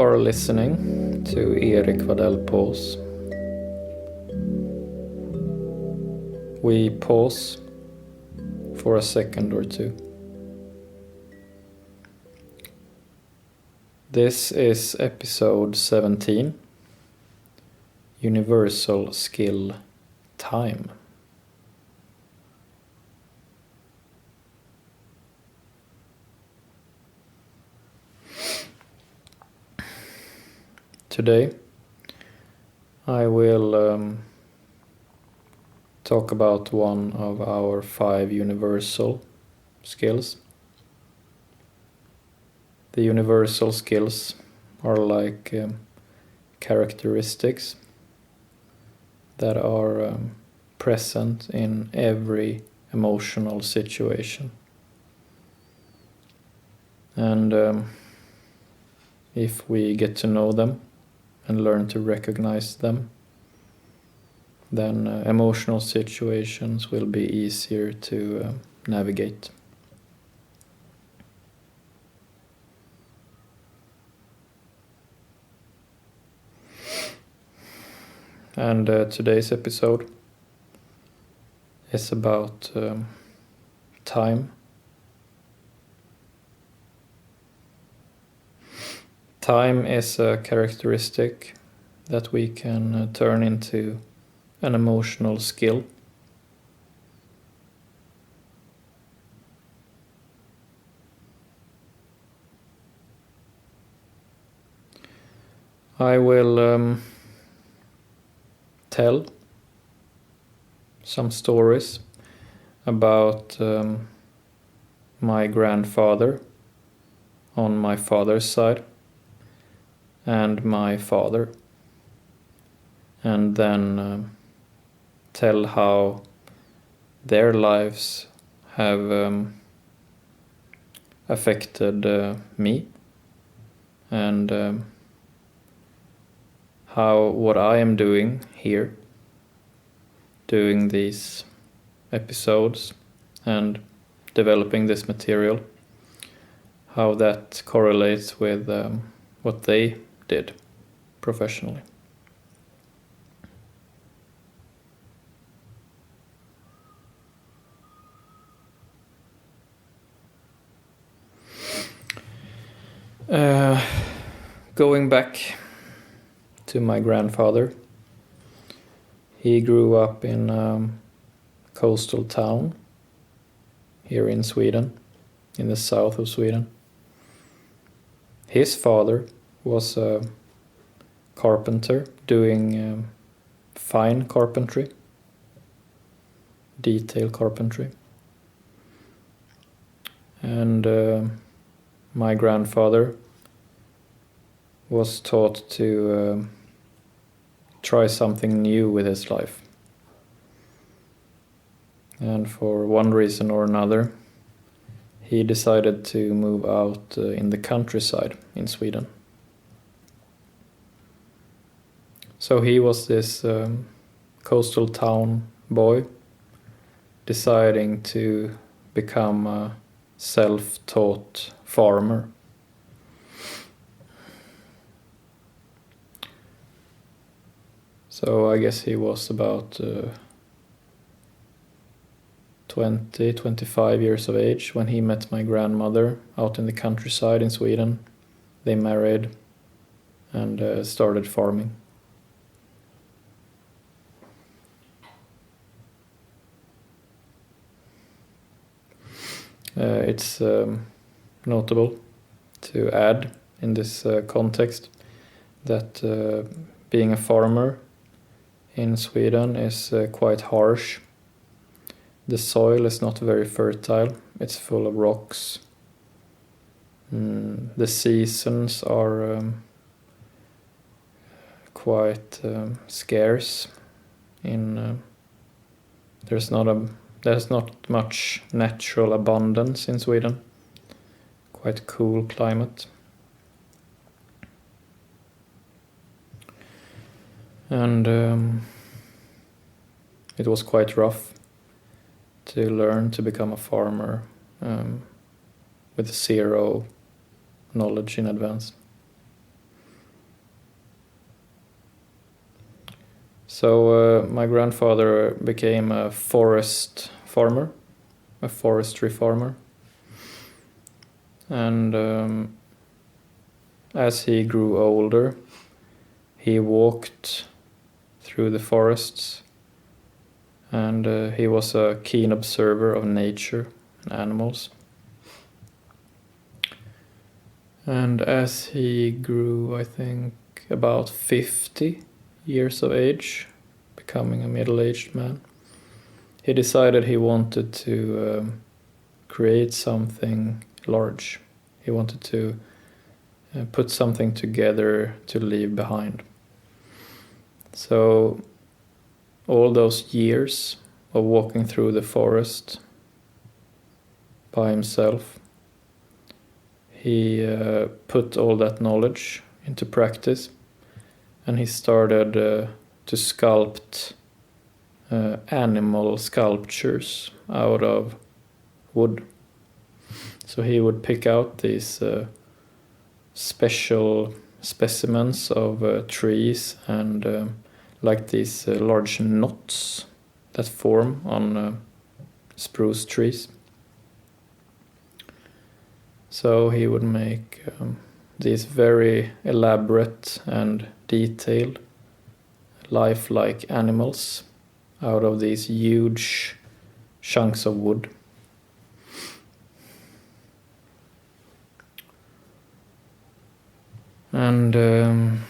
are listening to Erik Wadell Pause. We pause for a second or two. This is episode 17, Universal Skill Time. Today I will talk about one of our 5 universal skills. The universal skills are like characteristics that are present in every emotional situation. And if we get to know them and learn to recognize them, then emotional situations will be easier to navigate. And today's episode is about time. Time is a characteristic that we can turn into an emotional skill. I will tell some stories about my grandfather on my father's side and my father, and then tell how their lives have affected me, and how what I am doing here, doing these episodes and developing this material, how that correlates with what they did professionally. Going back to my grandfather, he grew up in a coastal town here in Sweden, in the south of Sweden. His father was a carpenter doing fine carpentry, detail carpentry. And my grandfather was taught to try something new with his life. And for one reason or another, he decided to move out in the countryside in Sweden. So he was this coastal town boy deciding to become a self-taught farmer. So I guess he was about 20, 25 years of age when he met my grandmother out in the countryside in Sweden. They married and started farming. It's notable to add in this context that being a farmer in Sweden is quite harsh. The soil is not very fertile. It's full of rocks. The seasons are quite scarce. There's not much natural abundance in Sweden. Quite cool climate. And it was quite rough to learn to become a farmer with zero knowledge in advance. So my grandfather became a forest farmer, a forestry farmer. And as he grew older, he walked through the forests, and he was a keen observer of nature and animals. And as he grew, I think, about 50 years of age, becoming a middle-aged man, he decided he wanted to create something large. He wanted to put something together to leave behind. So all those years of walking through the forest by himself, he put all that knowledge into practice, and he started to sculpt animal sculptures out of wood. So he would pick out these special specimens of trees and like these large knots that form on spruce trees. So he would make these very elaborate and detailed lifelike animals out of these huge chunks of wood. And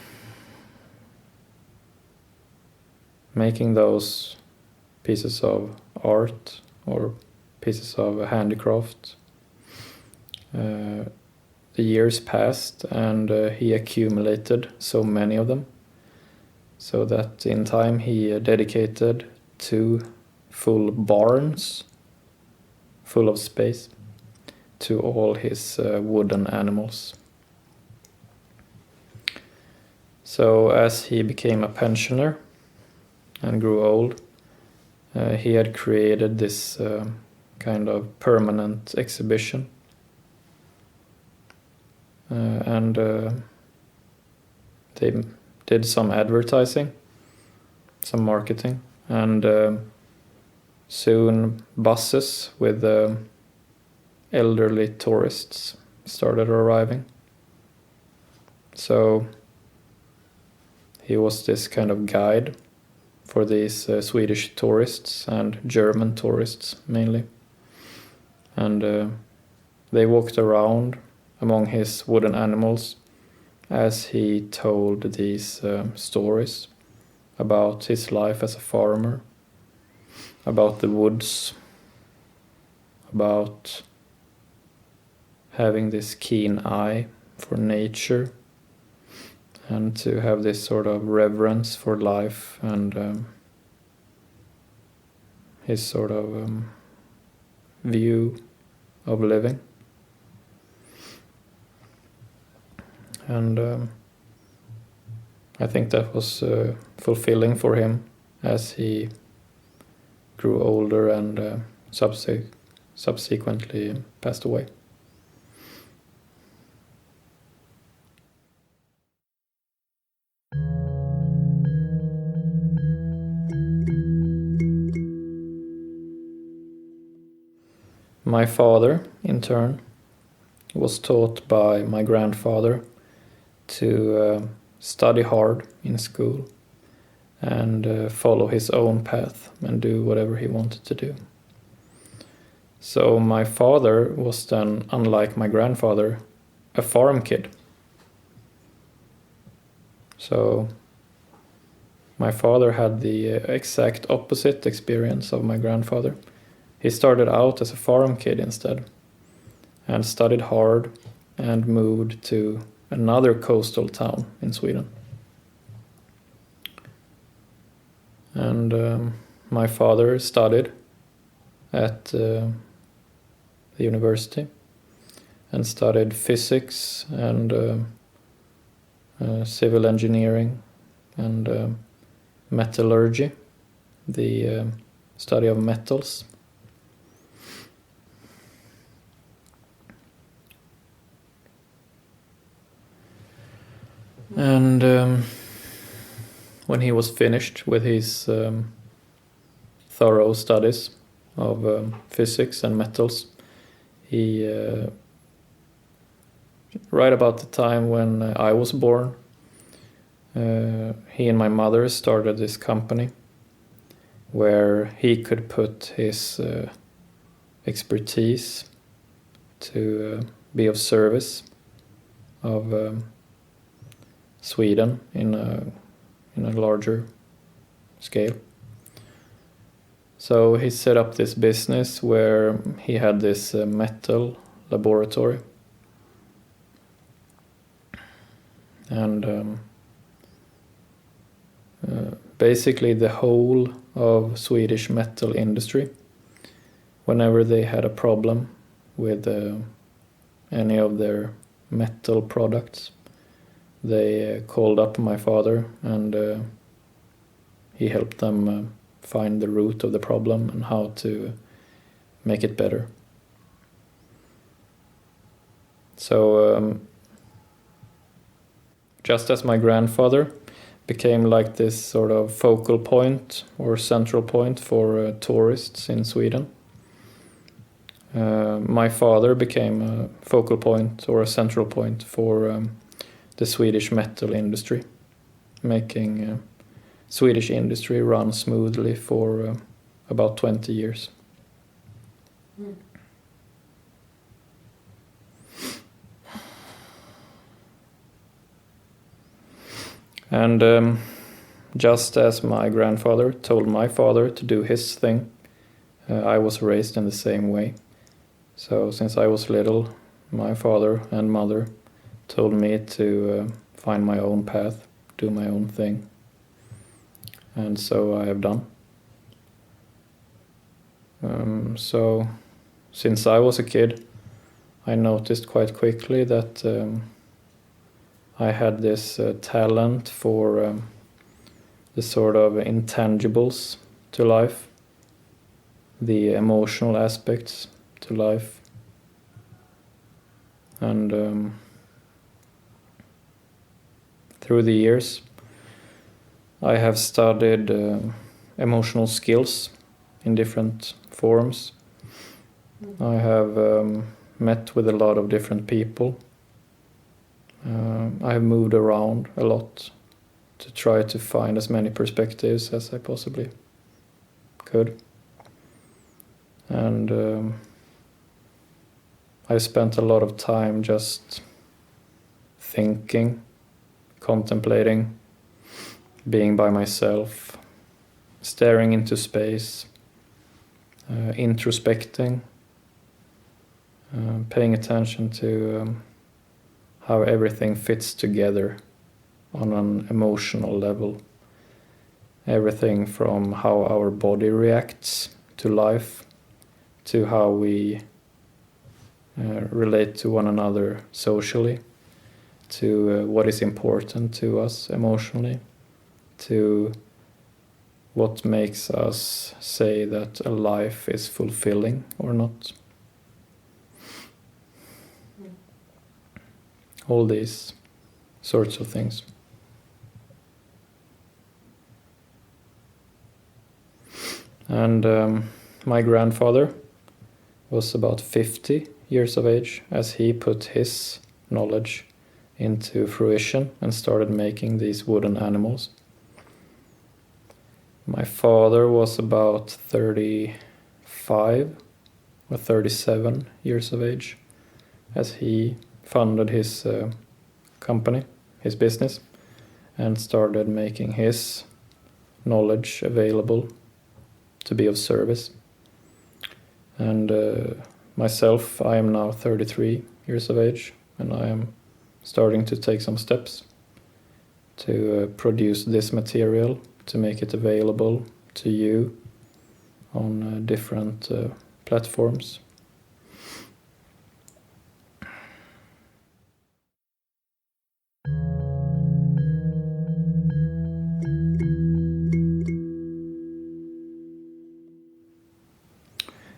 making those pieces of art or pieces of handicraft, the years passed, and he accumulated so many of them, so that in time he dedicated 2 full barns full of space to all his wooden animals. So as he became a pensioner and grew old, he had created this kind of permanent exhibition. And they did some advertising, some marketing, and soon buses with elderly tourists started arriving. So he was this kind of guide for these Swedish tourists and German tourists mainly. And they walked around among his wooden animals as he told these stories about his life as a farmer, about the woods, about having this keen eye for nature, and to have this sort of reverence for life and his sort of view of living. And I think that was fulfilling for him as he grew older and subsequently passed away. My father, in turn, was taught by my grandfather to study hard in school and follow his own path and do whatever he wanted to do. So my father was then, unlike my grandfather, a farm kid. So my father had the exact opposite experience of my grandfather. He started out as a farm kid instead, and studied hard and moved to another coastal town in Sweden. And my father studied at the university and studied physics and civil engineering and metallurgy, the study of metals. And when he was finished with his thorough studies of physics and metals, he right about the time when I was born, he and my mother started this company where he could put his expertise to be of service of Sweden in a larger scale. So he set up this business where he had this metal laboratory, and basically the whole of Swedish metal industry, whenever they had a problem with any of their metal products, they called up my father, and he helped them find the root of the problem and how to make it better. So just as my grandfather became like this sort of focal point or central point for tourists in Sweden, my father became a focal point or a central point for the Swedish metal industry, making Swedish industry run smoothly for about 20 years. Mm. And just as my grandfather told my father to do his thing, I was raised in the same way. So since I was little, my father and mother told me to find my own path, do my own thing. And so I have done. So since I was a kid, I noticed quite quickly that I had this talent for the sort of intangibles to life, the emotional aspects to life. And through the years, I have studied emotional skills in different forms. I have met with a lot of different people. I have moved around a lot to try to find as many perspectives as I possibly could. And I spent a lot of time just thinking, contemplating, being by myself, staring into space, introspecting, paying attention to how everything fits together on an emotional level. Everything from how our body reacts to life, to how we relate to one another socially, to what is important to us emotionally, to what makes us say that a life is fulfilling or not. All these sorts of things. And my grandfather was about 50 years of age as he put his knowledge into fruition and started making these wooden animals. My father was about 35 or 37 years of age as he funded his company, his business, and started making his knowledge available to be of service. And myself, I am now 33 years of age, and I am starting to take some steps to produce this material, to make it available to you on different platforms.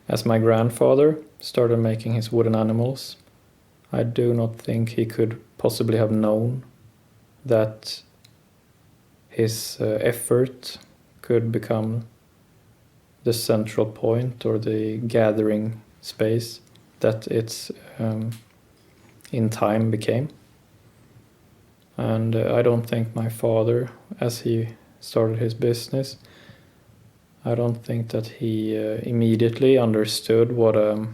As my grandfather started making his wooden animals, I do not think he could possibly have known that his effort could become the central point or the gathering space that it's in time became. And I don't think my father, as he started his business, I don't think that he immediately understood what a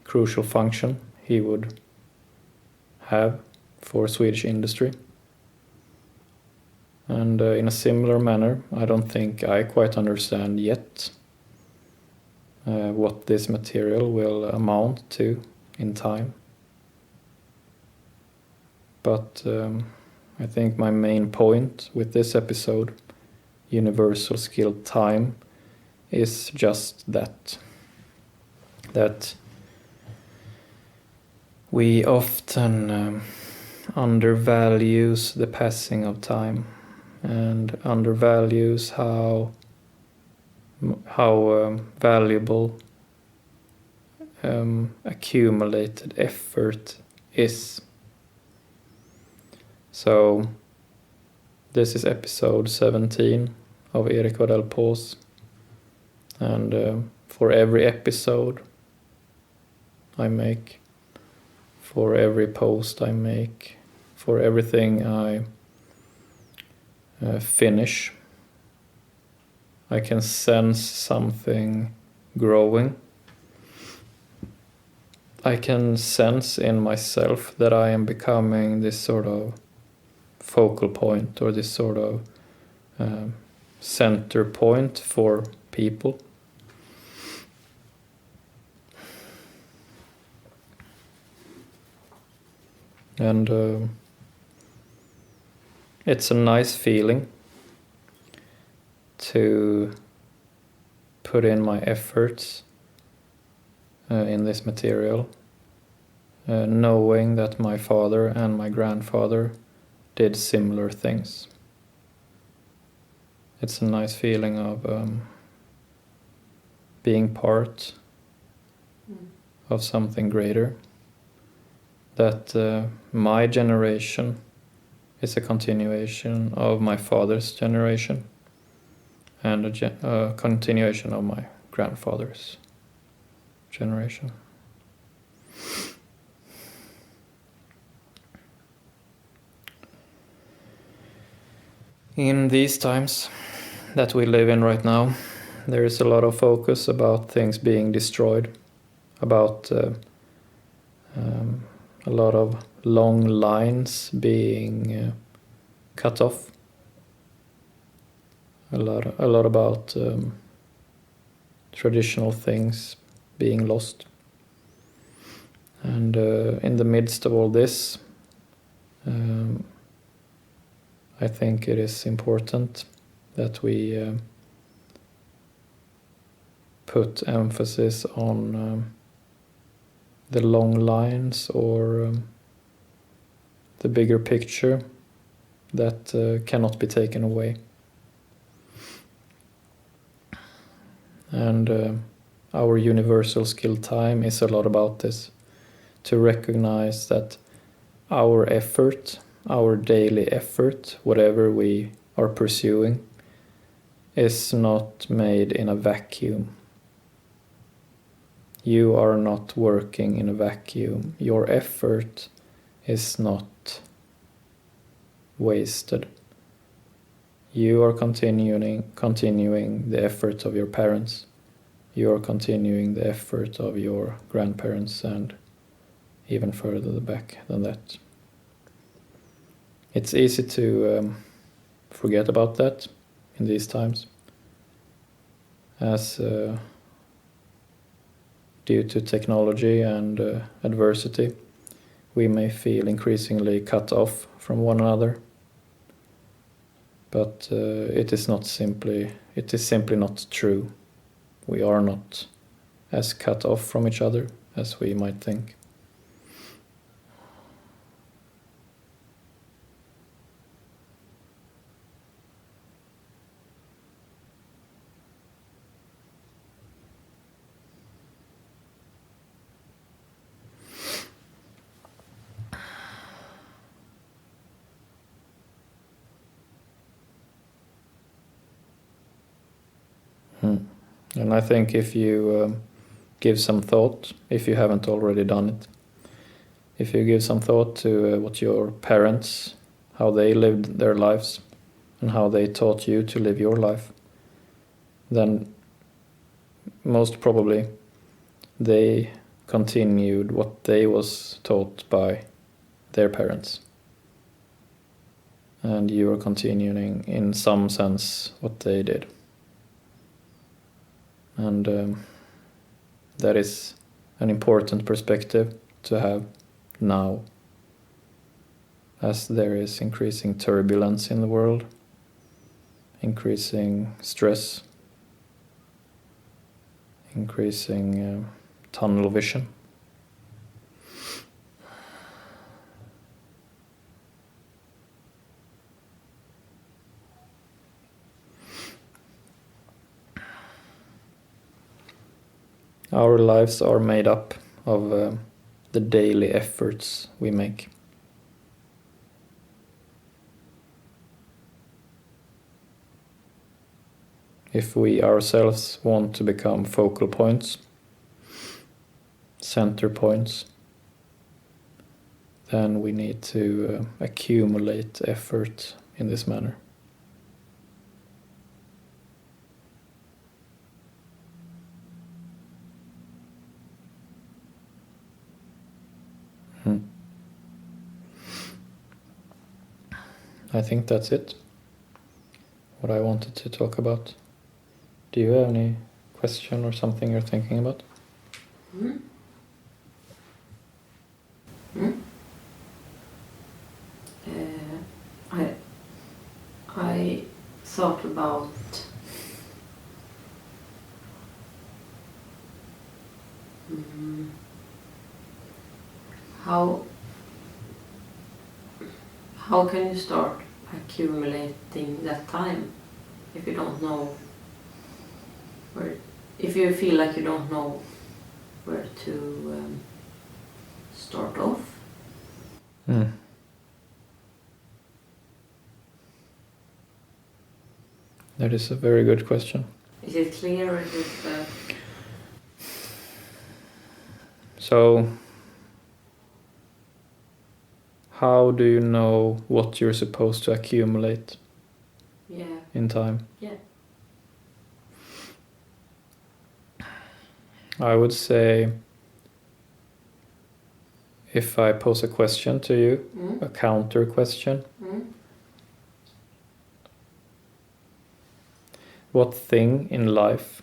crucial function he would have for Swedish industry. And in a similar manner, I don't think I quite understand yet what this material will amount to in time. But I think my main point with this episode, Universal Skill Time, is just that we often undervalues the passing of time and undervalues how valuable accumulated effort is. So this is episode 17 of Erik Wadell Pause, and for every episode I make, for every post I make, for everything I finish, I can sense something growing. I can sense in myself that I am becoming this sort of focal point, or this sort of center point for people. And it's a nice feeling to put in my efforts in this material, knowing that my father and my grandfather did similar things. It's a nice feeling of being part of something greater, that my generation is a continuation of my father's generation and a continuation of my grandfather's generation. In these times that we live in right now, there is a lot of focus about things being destroyed, about a lot of long lines being cut off, a lot about traditional things being lost. And in the midst of all this, I think it is important that we put emphasis on the long lines, or the bigger picture that cannot be taken away. And our universal skill time is a lot about this, to recognize that our effort, our daily effort, whatever we are pursuing, is not made in a vacuum. You are not working in a vacuum. Your effort is not wasted. You are continuing the effort of your parents. You are continuing the effort of your grandparents, and even further back than that. It's easy to forget about that in these times, as due to technology and adversity, we may feel increasingly cut off from one another. But it is simply not true. We are not as cut off from each other as we might think. And I think if you give some thought, if you haven't already done it, if you give some thought to what your parents, how they lived their lives, and how they taught you to live your life, then most probably they continued what they was taught by their parents. And you are continuing in some sense what they did. And that is an important perspective to have now, as there is increasing turbulence in the world, increasing stress, increasing tunnel vision. Our lives are made up of the daily efforts we make. If we ourselves want to become focal points, center points, then we need to accumulate effort in this manner. I think that's it, what I wanted to talk about. Do you have any question or something you're thinking about? I thought about how can you start accumulating that time if you don't know where, if you feel like you don't know where to start off? That is a very good question. Is it clear or is it... So, how do you know what you're supposed to accumulate in time? Yeah. I would say, if I pose a question to you, a counter question, what thing in life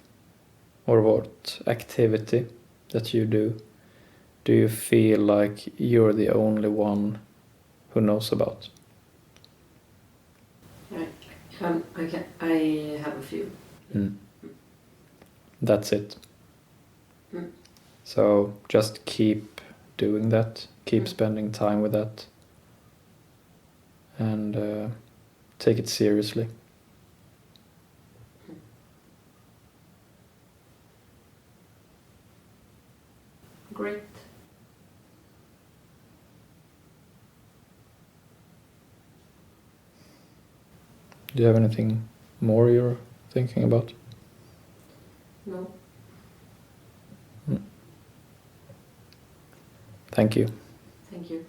or what activity that you do you feel like you're the only one who knows about? I have a few. That's it. So just keep doing that, keep spending time with that, and take it seriously. Great. Do you have anything more you're thinking about? No. Thank you. Thank you.